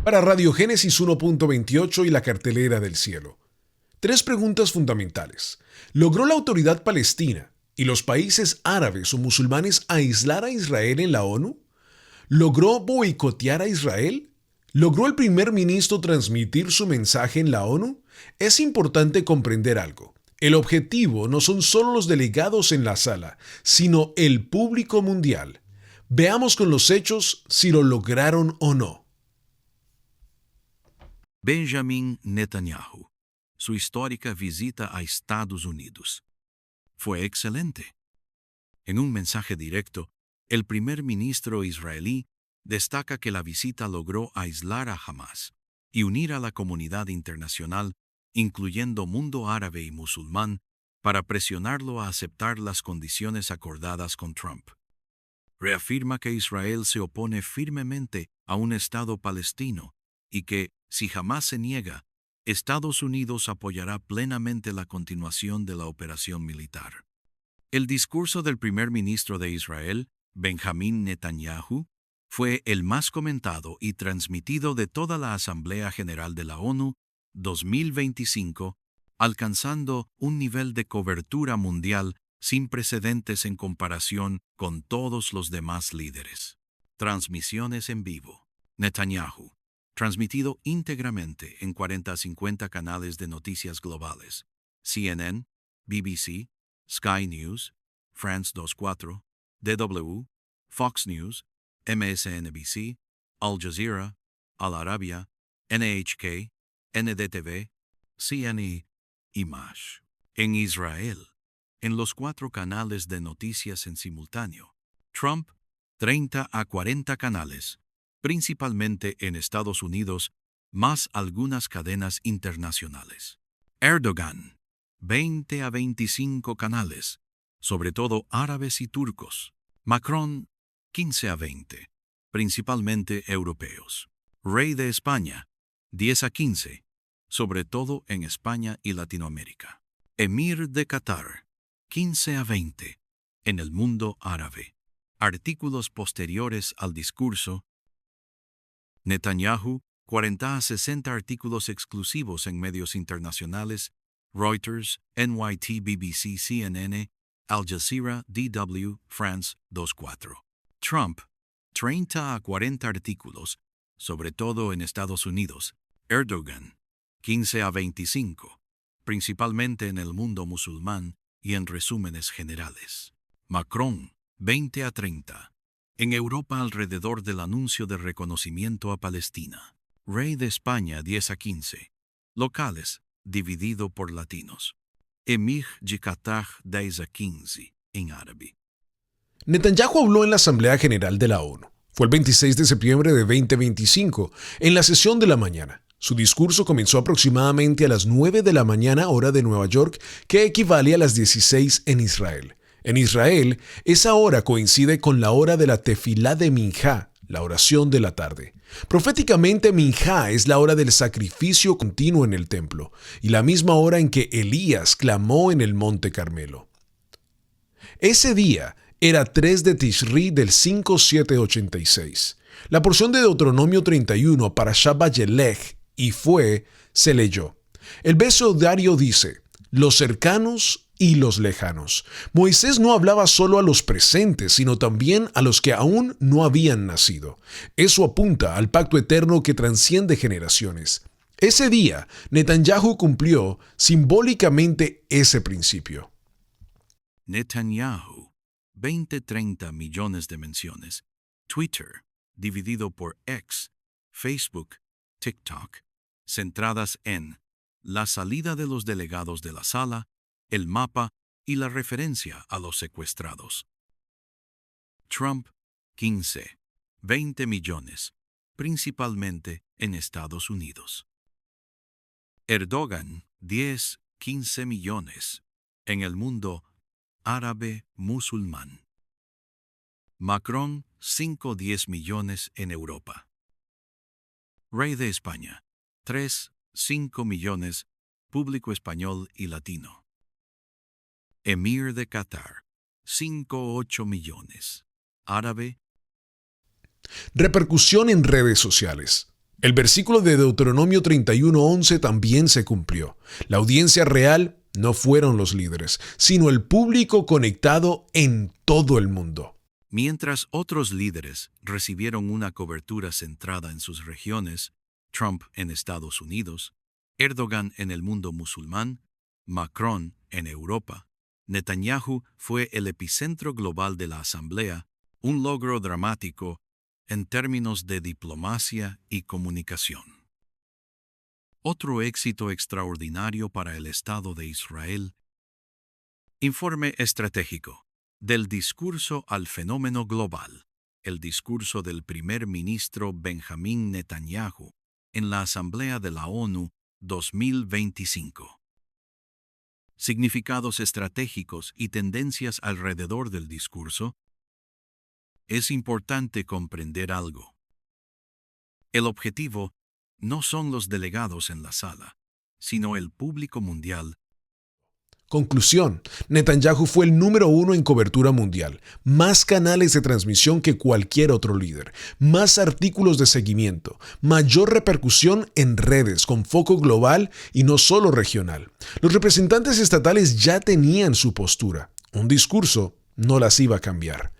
Para Radiogénesis 1.28 y la cartelera del cielo. Tres preguntas fundamentales. ¿Logró la autoridad palestina y los países árabes o musulmanes aislar a Israel en la ONU? ¿Logró boicotear a Israel? ¿Logró el primer ministro transmitir su mensaje en la ONU? Es importante comprender algo. El objetivo no son solo los delegados en la sala, sino el público mundial. Veamos con los hechos si lo lograron o no. Benjamin Netanyahu, su histórica visita a Estados Unidos. Fue excelente. En un mensaje directo, el primer ministro israelí destaca que la visita logró aislar a Hamás y unir a la comunidad internacional, incluyendo mundo árabe y musulmán, para presionarlo a aceptar las condiciones acordadas con Trump. Reafirma que Israel se opone firmemente a un Estado palestino y que, si Hamás se niega, Estados Unidos apoyará plenamente la continuación de la operación militar. El discurso del primer ministro de Israel, Benjamin Netanyahu, fue el más comentado y transmitido de toda la Asamblea General de la ONU 2025, alcanzando un nivel de cobertura mundial sin precedentes en comparación con todos los demás líderes. Transmisiones en vivo. Netanyahu, transmitido íntegramente en 40 a 50 canales de noticias globales: CNN, BBC, Sky News, France 24, DW, Fox News, MSNBC, Al Jazeera, Al Arabia, NHK, NDTV, CNE y más. En Israel, en los 4 canales de noticias en simultáneo. Trump, 30 a 40 canales, principalmente en Estados Unidos, más algunas cadenas internacionales. Erdogan, 20 a 25 canales, sobre todo árabes y turcos. Macron, 15 a 20, principalmente europeos. Rey de España, 10 a 15, sobre todo en España y Latinoamérica. Emir de Qatar, 15 a 20, en el mundo árabe. Artículos posteriores al discurso. Netanyahu, 40 a 60 artículos exclusivos en medios internacionales: Reuters, NYT, BBC, CNN, Al Jazeera, DW, France 24. Trump, 30 a 40 artículos, sobre todo en Estados Unidos. Erdogan, 15 a 25, principalmente en el mundo musulmán y en resúmenes generales. Macron, 20 a 30, en Europa alrededor del anuncio de reconocimiento a Palestina. Rey de España, 10 a 15, locales, dividido por latinos. Emir de Qatar, 10 a 15, en árabe. Netanyahu habló en la Asamblea General de la ONU. Fue el 26 de septiembre de 2025, en la sesión de la mañana. Su discurso comenzó aproximadamente a las 9 de la mañana, hora de Nueva York, que equivale a las 16 en Israel. En Israel, esa hora coincide con la hora de la tefilá de Minjá, la oración de la tarde. Proféticamente, Minjá es la hora del sacrificio continuo en el templo, y la misma hora en que Elías clamó en el monte Carmelo. Ese día era 3 de Tishri del 5786. La porción de Deuteronomio 31 para Vayelech y se leyó. El besodario dice: los cercanos y los lejanos. Moisés no hablaba solo a los presentes, sino también a los que aún no habían nacido. Eso apunta al pacto eterno que trasciende generaciones. Ese día, Netanyahu cumplió simbólicamente ese principio. Netanyahu, 20-30 millones de menciones. Twitter, dividido por X, Facebook, TikTok, centradas en la salida de los delegados de la sala, el mapa y la referencia a los secuestrados. Trump, 15, 20 millones, principalmente en Estados Unidos. Erdogan, 10, 15 millones, en el mundo árabe musulmán. Macron, 5-10 millones en Europa. Rey de España, 3-5 millones, público español y latino. Emir de Qatar, 5-8 millones, árabe. Repercusión en redes sociales. El versículo de Deuteronomio 31:11 también se cumplió. La audiencia real no fueron los líderes, sino el público conectado en todo el mundo. Mientras otros líderes recibieron una cobertura centrada en sus regiones, Trump en Estados Unidos, Erdogan en el mundo musulmán, Macron en Europa, Netanyahu fue el epicentro global de la Asamblea, un logro dramático en términos de diplomacia y comunicación. Otro éxito extraordinario para el Estado de Israel. Informe estratégico. Del discurso al fenómeno global. El discurso del primer ministro Benjamín Netanyahu en la Asamblea de la ONU 2025. Significados estratégicos y tendencias alrededor del discurso. Es importante comprender algo. El objetivo no son los delegados en la sala, sino el público mundial. Conclusión, Netanyahu fue el número 1 en cobertura mundial, más canales de transmisión que cualquier otro líder, más artículos de seguimiento, mayor repercusión en redes con foco global y no solo regional. Los representantes estatales ya tenían su postura, un discurso no las iba a cambiar.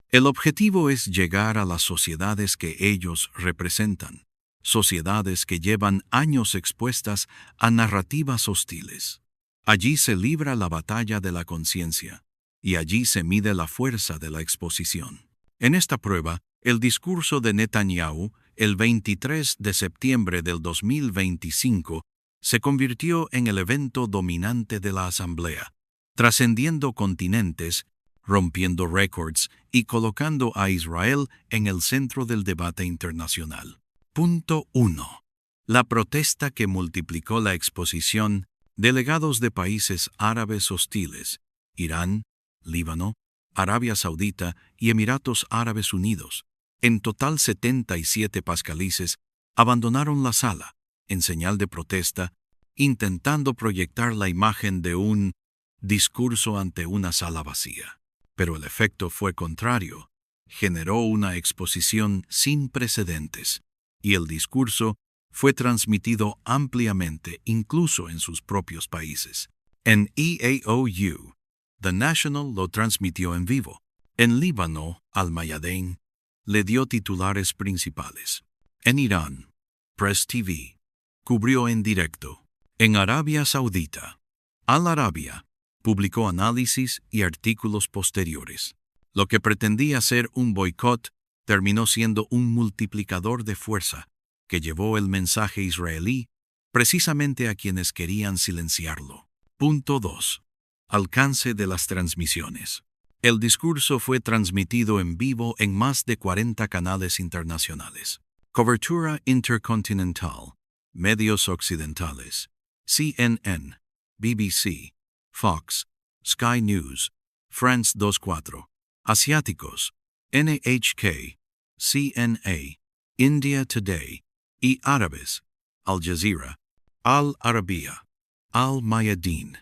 El objetivo es llegar a las sociedades que ellos representan, sociedades que llevan años expuestas a narrativas hostiles. Allí se libra la batalla de la conciencia, y allí se mide la fuerza de la exposición. En esta prueba, el discurso de Netanyahu, el 23 de septiembre del 2025, se convirtió en el evento dominante de la Asamblea, trascendiendo continentes, rompiendo récords y colocando a Israel en el centro del debate internacional. Punto 1. La protesta que multiplicó la exposición. Delegados de países árabes hostiles, Irán, Líbano, Arabia Saudita y Emiratos Árabes Unidos, en total 77 pascalices, abandonaron la sala, en señal de protesta, intentando proyectar la imagen de un discurso ante una sala vacía. Pero el efecto fue contrario, generó una exposición sin precedentes, y el discurso fue transmitido ampliamente incluso en sus propios países. En EAOU, The National lo transmitió en vivo. En Líbano, Al Mayadeen le dio titulares principales. En Irán, Press TV cubrió en directo. En Arabia Saudita, Al Arabia publicó análisis y artículos posteriores. Lo que pretendía ser un boicot terminó siendo un multiplicador de fuerza que llevó el mensaje israelí precisamente a quienes querían silenciarlo. Punto 2. Alcance de las transmisiones. El discurso fue transmitido en vivo en más de 40 canales internacionales. Cobertura intercontinental. Medios occidentales. CNN, BBC, Fox, Sky News, France 24. Asiáticos. NHK, CNA, India Today. Y árabes, Al Jazeera, Al Arabiya, Al Mayadeen,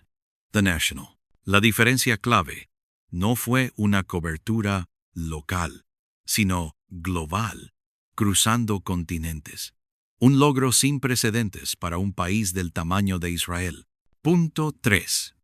The National. La diferencia clave no fue una cobertura local, sino global, cruzando continentes. Un logro sin precedentes para un país del tamaño de Israel. Punto 3.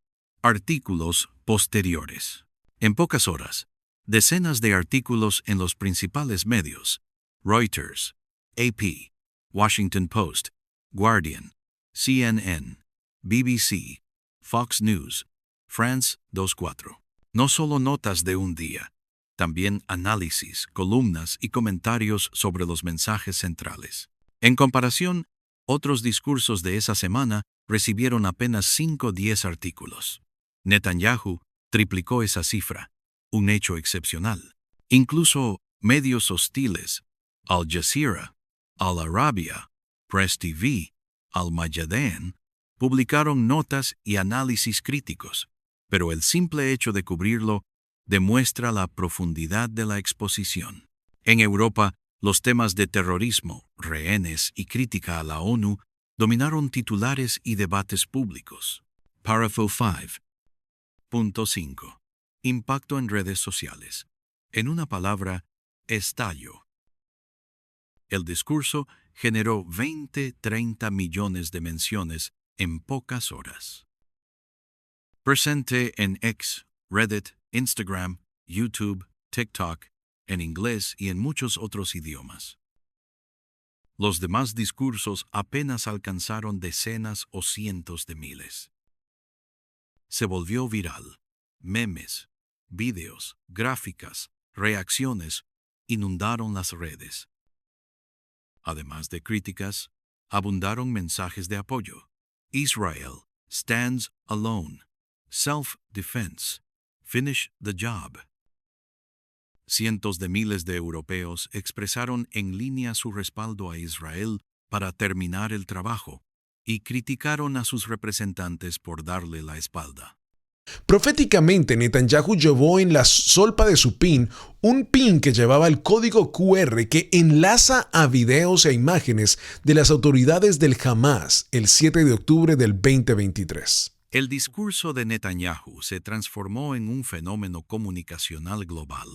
Artículos posteriores. En pocas horas, decenas de artículos en los principales medios, Reuters, AP, Washington Post, Guardian, CNN, BBC, Fox News, France 24. No solo notas de un día, también análisis, columnas y comentarios sobre los mensajes centrales. En comparación, otros discursos de esa semana recibieron apenas 5 o 10 artículos. Netanyahu triplicó esa cifra, un hecho excepcional. Incluso medios hostiles, Al Jazeera, Al Arabiya, Press TV, Al Mayadeen, publicaron notas y análisis críticos, pero el simple hecho de cubrirlo demuestra la profundidad de la exposición. En Europa, los temas de terrorismo, rehenes y crítica a la ONU dominaron titulares y debates públicos. Párrafo 5. Punto 5. Impacto en redes sociales. En una palabra, estallo. El discurso generó 20-30 millones de menciones en pocas horas. Presente en X, Reddit, Instagram, YouTube, TikTok, en inglés y en muchos otros idiomas. Los demás discursos apenas alcanzaron decenas o cientos de miles. Se volvió viral. Memes, videos, gráficas, reacciones inundaron las redes. Además de críticas, abundaron mensajes de apoyo. Israel stands alone. Self-defense. Finish the job. Cientos de miles de europeos expresaron en línea su respaldo a Israel para terminar el trabajo y criticaron a sus representantes por darle la espalda. Proféticamente, Netanyahu llevó en la solpa de su pin un pin que llevaba el código QR que enlaza a videos e imágenes de las autoridades del Hamas el 7 de octubre del 2023. El discurso de Netanyahu se transformó en un fenómeno comunicacional global.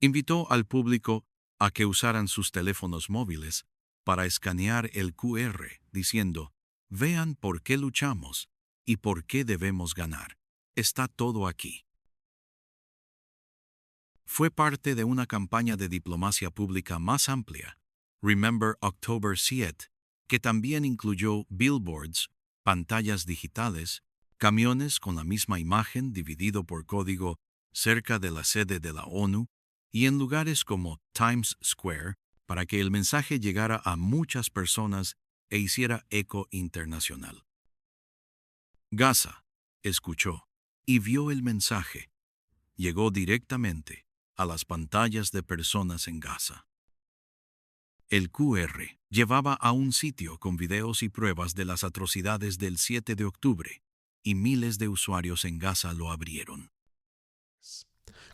Invitó al público a que usaran sus teléfonos móviles para escanear el QR, diciendo: «Vean por qué luchamos y por qué debemos ganar. Está todo aquí». Fue parte de una campaña de diplomacia pública más amplia, Remember October 7, que también incluyó billboards, pantallas digitales, camiones con la misma imagen dividido por código cerca de la sede de la ONU y en lugares como Times Square para que el mensaje llegara a muchas personas e hiciera eco internacional. Gaza escuchó y vio el mensaje. Llegó directamente a las pantallas de personas en Gaza. El QR llevaba a un sitio con videos y pruebas de las atrocidades del 7 de octubre, y miles de usuarios en Gaza lo abrieron.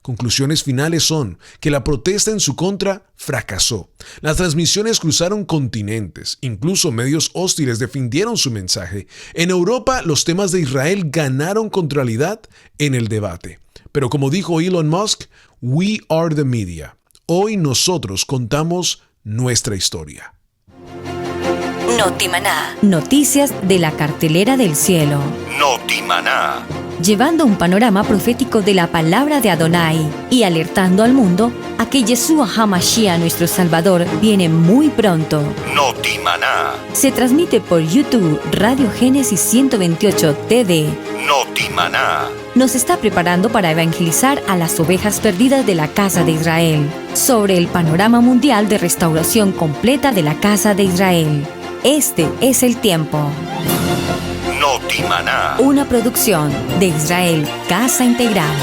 Conclusiones finales son que la protesta en su contra fracasó. Las transmisiones cruzaron continentes, incluso medios hostiles defendieron su mensaje. En Europa, los temas de Israel ganaron contrariedad en el debate. Pero como dijo Elon Musk, "We are the media". Hoy nosotros contamos nuestra historia. Notimaná. Noticias de la cartelera del cielo. Notimaná. Llevando un panorama profético de la palabra de Adonai y alertando al mundo a que Yeshua HaMashiach, nuestro Salvador, viene muy pronto. Notimaná. Se transmite por YouTube Radio Génesis 128 TV. Notimaná. Nos está preparando para evangelizar a las ovejas perdidas de la casa de Israel, sobre el panorama mundial de restauración completa de la casa de Israel. Este es el tiempo. Notimaná. Una producción de Israel Casa Integral.